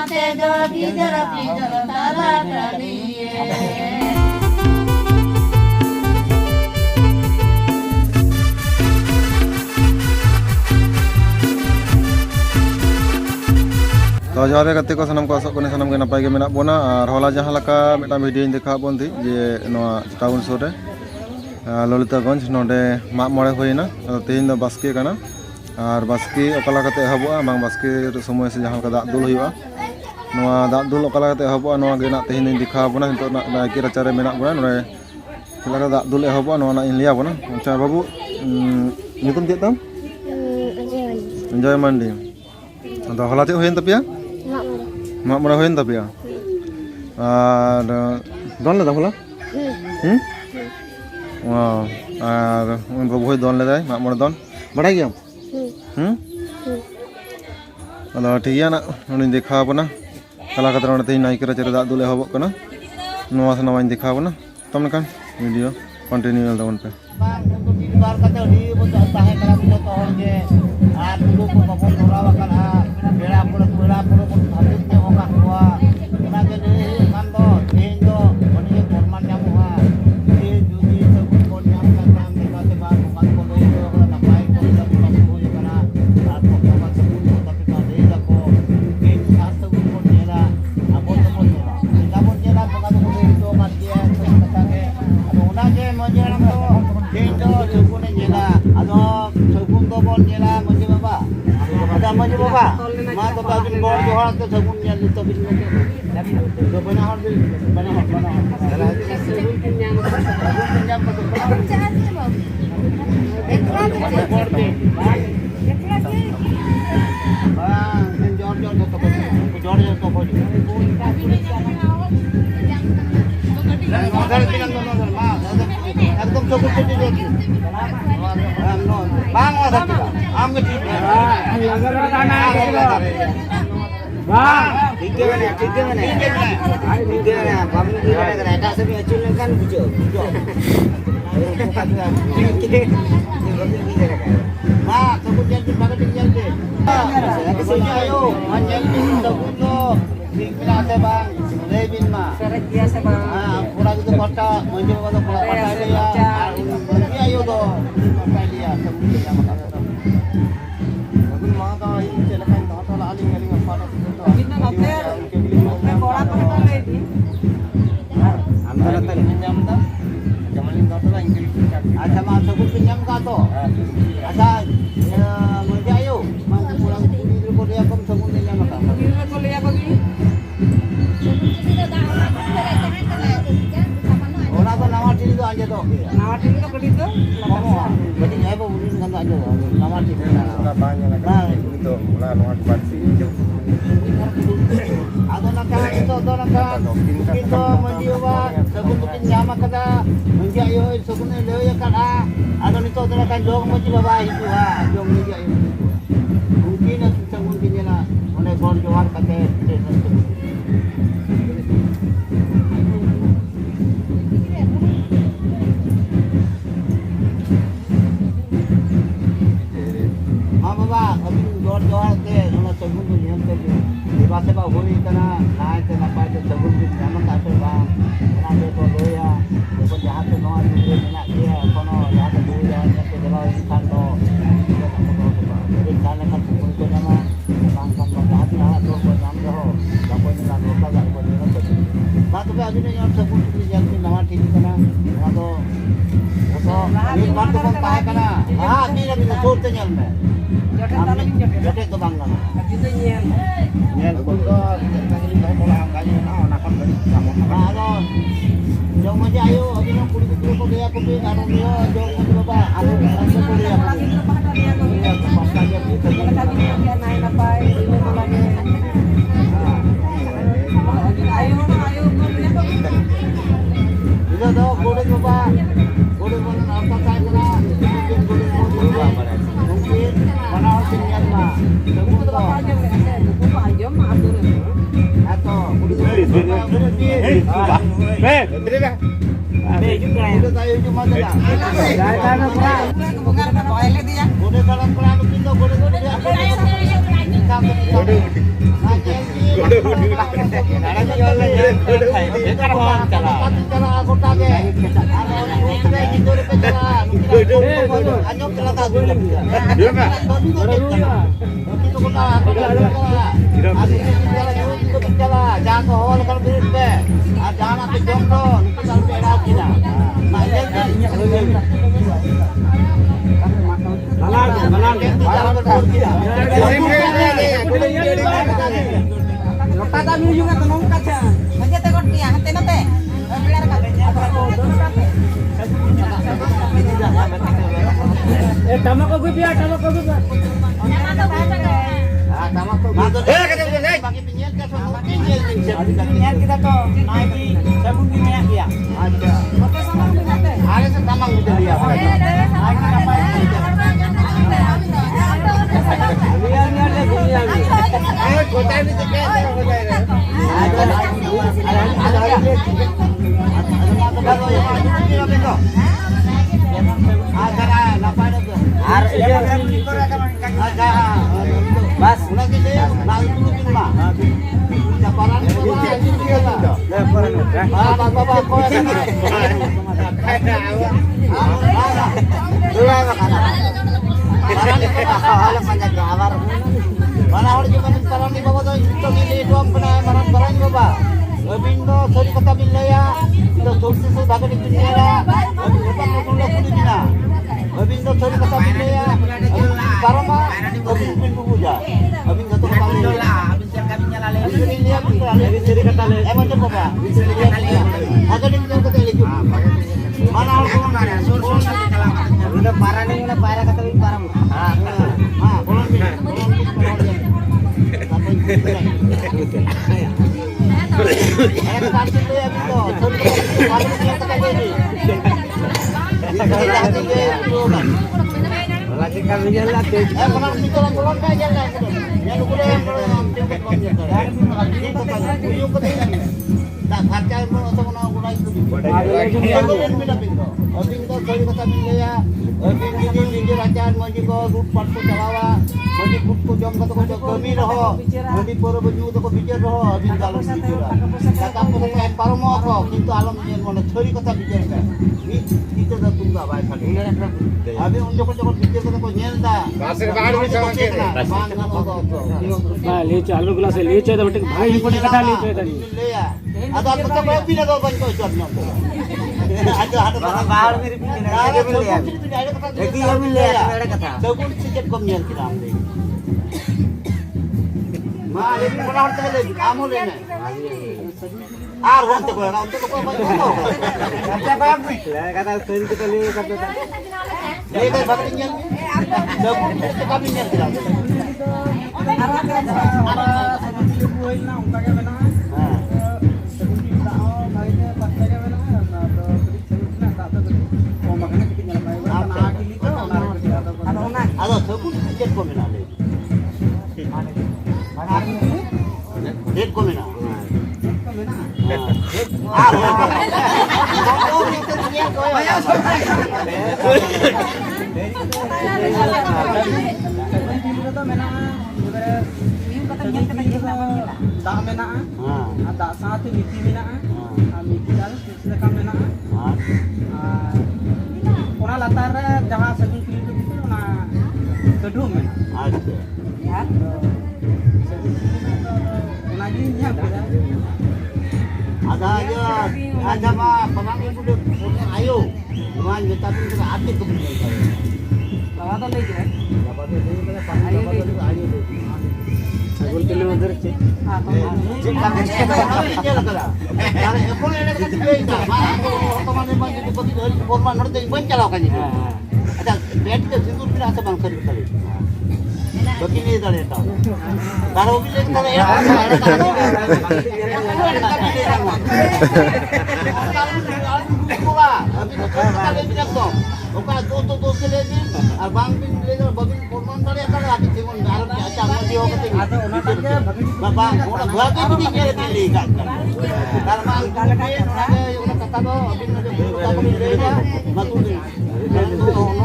तो जहाँ गति को सनम को आसोग कने सनम के नपाय के मेना बोना और होला जहाँ लका मिटा वीडियो देखा बोन थी जे नोआ टाउन शो रे ललितागंज नोडे माग मोड़े होइना तेहिन दो बास्के कना और बास्के ओकला कते हबुआ बांग बास्के समय से जहाँ का दाग दुल हुआ नोआ दाग दुल ओकला कते हबुआ नोआ गे ना तेहिन दिखा बोना नितो ना नायके रचारे मेना बोना नोडे ओकला दाग दुल हबुआ नोआ ना इन लिया बोना अच्छा बाबू nyutum चेक ताम Enjoy Mandi तो होला चेक होइन तपिया mak mora hoin tapi ya don le होला wow আর বাবু হই দন le dai mak mora don badai gya ado ঠিক ya nak uni dekha apna kala katra na tehi nai kira cerita dule hobok kana noa sana main dekha apna tamne kan video continue el tawon pe bar kate odi bo tahe kala ko to horge ar dulu ko babon norawa kana bela pura ko habis ke hoka kuwa ona ke kan do tehin do oni korman jamu ha e judi sabun ko nyam ka kam dekha te ba bukan ko do ko na pai ko da ko ho je kana ar ko ka sabun ko tapi ka de da ko e sa sabun ko nela abon to ko nela sabun nela baka ko de to ma dia to kata ke ona ke mojaram to tehin do sabun nela ado sabun do bon nela moje baba ada moje baba ma to ba bin bor jo ha to sabun nela to bin to bana har bana salah sabun kenyang to bor de jor to bor একদম চোখ কেটে দিয়েছি বাং মাথা আম গেছি বাং ঠিক আছে না ঠিক আছে না ঠিক আছে না বাবু কি করে এটা সব চুল কান বুঝো বুঝো মা সব জলদি পাগটি জলদি সে আয়ো জলদি সব তো Bila se bang, lebih mah. Seret dia se bang. Kurang itu kota, menjual kota kota dia. Dia ayo do, kota dia. Semuanya makan. Tapi mana tahu ini celakan tahu lah aling aling apa nak itu. Kita ngoper, ngoper bola apa lagi? Antara tadi pinjam dah, jamalin tahu lah Inggris. Ada masuk pinjam kata. Ada menjual ayo, masuk pulang itu dia kom semuanya makan. Ini boleh apa ni? Orang tu nama TV tu aja tu. Nama TV tu beli tu? Nama. Beli ni apa beli kan aja. Nama TV. Nama banyak lah. Itu lah nama parsi. Ada nak itu, ada nak itu menjiwa. Sebelum mungkin nyama kada menjiwa sebelum le ya kada. Ada itu ada nak jong menjiwa bah itu ah jong menjiwa. Mungkin nak mungkin je lah. Mana gor johan kata. Jual ke, nama sabun tu niat ke, di bawah sebab huri kena naik ke apa itu sabun tu nama tak sebab, kena betul loya, betul jahat tu noa tu nak dia, kono jahat tu dia, yang ke dalam ikan tu, dia tak betul sebab, jadi kalau kan sabun tu nama, bangkan jahat jahat tu pun nama tu, tak pun nak lupa tak pun nama tu. Mak tu aja ni yang sabun tu yang tu nama tinggi kena, nama tu, so ni mak tu pun pakai kena, ni lagi tu tur tu nyampe. Jodoh tu bang kan. Kita nyel. Nyel pun tu tadi tahu pulang kaya nak beri kamu. Kalau jom aja ayo, aja nak kulit ko dia ko be anu dia jom aja baba. Aku rasa ko dia. Pas saja kita. Kalau dia naik apa ini mulanya. Ayo ko dia. Itu tu kulit baba. Kulit mana apa saya kena. Kulit baba. Mungkin mana orang yang mah, sebut tu apa aja, apa aja mah atur itu. Atau, juga. Itu tahu cuma tu lah. Dah tahu pula. Bukan apa toilet dia. Boleh dalam pelan itu, boleh dia. Boleh.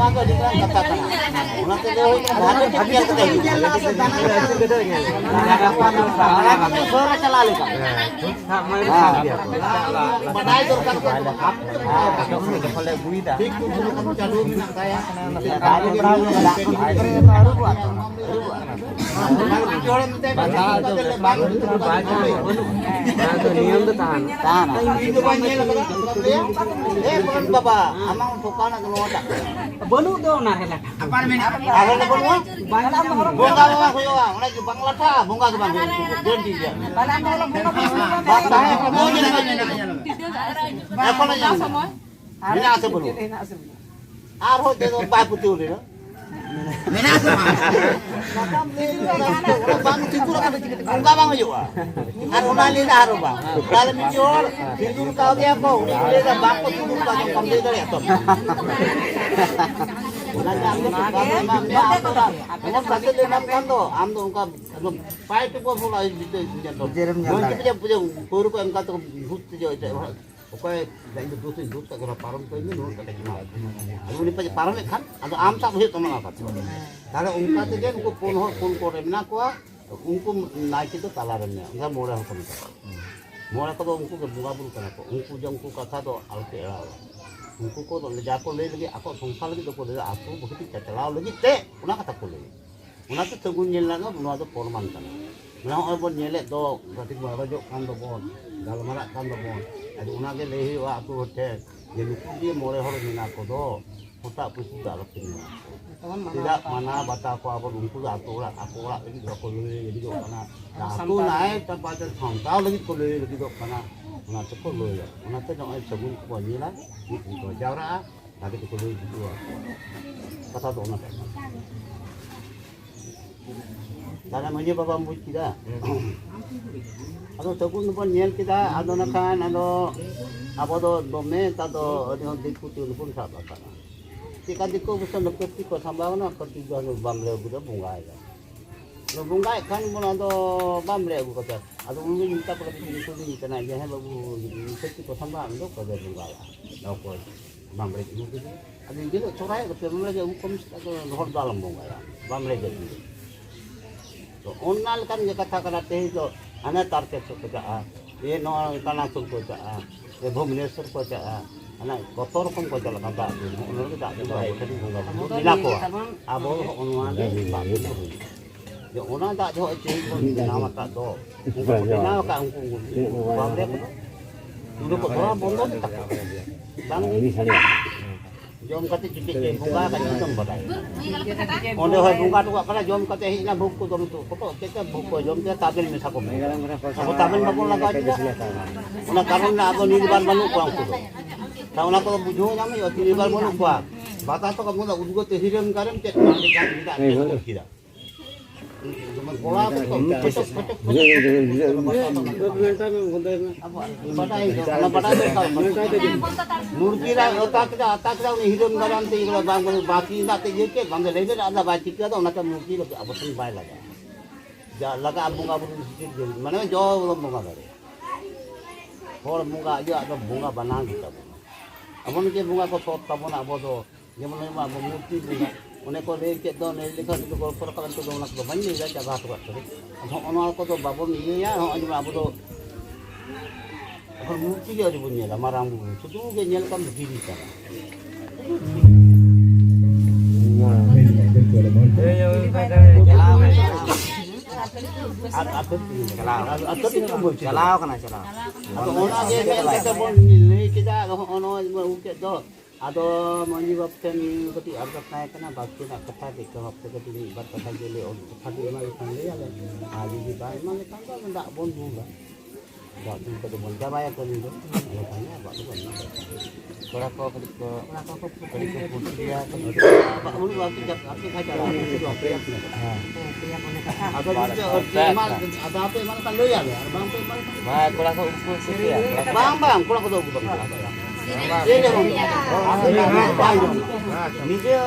ᱚᱱᱟᱜᱮ ᱟᱹᱰᱤ ᱢᱟᱨᱟᱝ ᱠᱟᱛᱷᱟ ᱠᱟᱱᱟ ᱚᱱᱟᱛᱮ ᱫᱚ ᱵᱷᱟᱜᱮ ᱴᱷᱤᱠ ᱧᱮᱞ ᱠᱟᱛᱮ ᱥᱚᱦᱚᱨ ᱨᱮ ᱪᱟᱞᱟᱣ ᱞᱮᱠᱟ ᱵᱟᱰᱟᱭ ᱫᱚᱨᱠᱟর ᱴᱷᱤᱠ ᱪᱟᱹᱞᱩ ᱢᱮᱱᱟᱜ ᱛᱟᱭᱟ नियम तो tahan. itu banyak Baba, amang tukang nak ngelawat. Bolu tu nak helat. Apa namanya? Apa namanya? Bunga bang kuyo bang, nak bang lata, bunga ke bang. Ganti dia. Basta ya, kamu jadi macam apa namanya? Ini asal bolu. Arho itu bayi putih ni. Bang tidur kan bunga bang ayo. Aruna lina haru bang. Kalau menjual tidur kau dia kau. Ini dah bang putih tidur kau yang kambing dari atas. Ini satu lima kan tu. Am tu engkau pai tu pun pula itu jangan. Mungkin punya guru kau engkau tu hut tu je. Pokoknya dah itu dosa itu tak kena param tu ini nurut kata cuma. Kalau ni pakai param kan, atau am tak boleh teman apa. Kalau ungkap tu kan, ungkap pun korem nak kuah, ungkap naik itu talarannya. Ungkap murah pun. Murah kalau ungkap bunga bulu kan aku. Ungkap jang ungkap kata tu alkelah. Ungkap ko tu lejak ko lagi aku songkal lagi tu ko lagi aku begitu cakalau lagi teh. Una kata ko lagi. Una tu tunggu nyelah tu, una tu porman kan. Una orang pun nyelah tu, berarti bawa jok kan tu pun. Dalam marak kan tu pun. Ada unage lehi wa aku hotel. Jadi dia murah orang ni nak kodo. Otak pun sudah lepas ni. Tidak mana bata aku apa ungku aku lah lagi dua kali lagi dua kana. Aku naik tempat sangkau lagi kali lagi dua kana. Mana cepat loy. Mana tu jangan sebut kau ni lah. Itu jauh lagi tu kali dua. Kata tu mana? Karena mana bapa mui kita. Atau sebut pun nyel kita. Atau nakan atau apa tu dome atau orang dikuti pun sahaja kana. Jika diku bisa lepas diku tambah na ketiga nu bamle buda bunga ya. Nu bunga kan mun ado bamle bu kata. Ado ulu minta pada diku ni kana ya he babu mesti ko tambah ando ko bunga ya. Ado ko bamle itu tu. Ado jadi corai ko bamle je hukum ado hor dalam bunga ya. Bamle jadi. So onnal kan je kata kana teh itu ana target ko ka. Ye no kana ko ka. Ye Bhubaneswar ko ka. Anak kotor pun kau jalan kata, orang tu tak boleh jadi bunga. Bila kau, abo orang ni tak boleh. Yang orang tak jauh ciri pun nama tak do. Muka nama kat ungkung. Bang dia pun, dulu kau orang bondo tak. Bang ini sahaja. Jom kata cipik bunga kan itu sembarang. Orang dah bunga tu kalau jom kata hina buku jom tu, kau kita buku jom dia tabel misalkan. Aku tabel bagus lagi aja. Orang karena aku ni di mana kurang tu. Tahu nak kalau bujuh nama ya tiri bar mana kuat. Batas tu kamu dah udah terhiram karam cek nanti kan tidak kita. Cuma pola tu kocok. Murkira otak kita ni hiram karam tu kalau bang baki nak terjekit bang lagi ada baci kita tu nak murkira apa pun baik lagi. Jangan laga bunga sikit mana jauh belum bunga dari. Kalau bunga aja ada bunga banang kita. Abang ni bunga ko tot tabon abo do jeman ma abo murti bunga one ko le ke do ne lekha to ko perkalan to do nak do bani ja jaga to ko ono ko do babon ni ya ho ani abo do abang murti je di bunya la marang bu sudu ge nyel kam diri ka Celau kena celau. Ona je kita bon ni kita ono uke do ado menyebabkan keti harga naik kena baki nak kata di ke waktu keti ni bar kata jeli on kati mai kan dia le ali di bai mai kan tak ndak bon juga buat tu ke bon jabaya ko ni do tanya buat tu kan kalau kau kali ke dia pak mun waktu jak aku kaca itu apa ya atau ada apa mana kan lo ya bang Bah, kurang kau ukur sini ya. bang kurang kau tahu bang ini bang ni dia